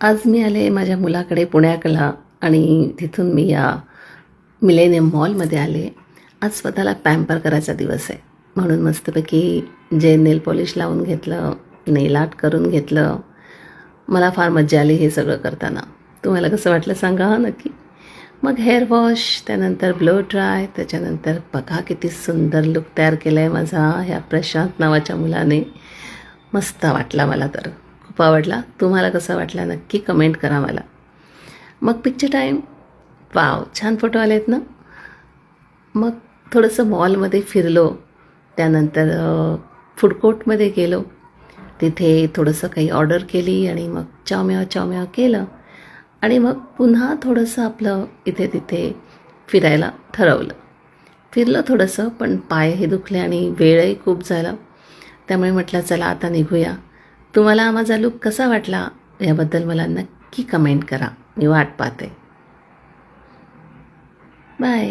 आज मी आले माझ्या मुलाकडे पुण्याला आणि तिथून मी या मिलेनियम मॉलमध्ये आले. आज स्वतःला पॅम्पर करायचा दिवस आहे म्हणून मस्तपैकी जे नेल पॉलिश लावून घेतलं, नेल आर्ट करून घेतलं. मला फार मज्जा आली हे सगळं करताना. तुम्हाला कसं वाटलं सांगा हां नक्की. मग हेअर वॉश, त्यानंतर ब्लो ड्राय, त्याच्यानंतर बघा किती सुंदर लुक तयार केला आहे माझा ह्या प्रशांत नावाच्या मुलाने. मस्त वाटला मला तर, खूप आवडला. तुम्हाला कसा वाटला नक्की कमेंट करा मला. मग पिक्चर टाईम. वाव, छान फोटो आले आहेत ना. मग थोडंसं मॉलमध्ये फिरलो, त्यानंतर फूड कोर्टमध्ये गेलो, तिथे थोडंसं काही ऑर्डर केली आणि मग चावम्याव केलं आणि मग पुन्हा थोडंसं आपलं इथे तिथे फिरायला ठरवलं. फिरलं थोडंसं, पण पायही दुखले आणि वेळही खूप झाला, त्यामुळे म्हटलं चला आता निघूया. तुम्हाला माझा लूक कसा वाटला याबद्दल मला नक्की कमेंट करा. मी वाट पाहते. बाय.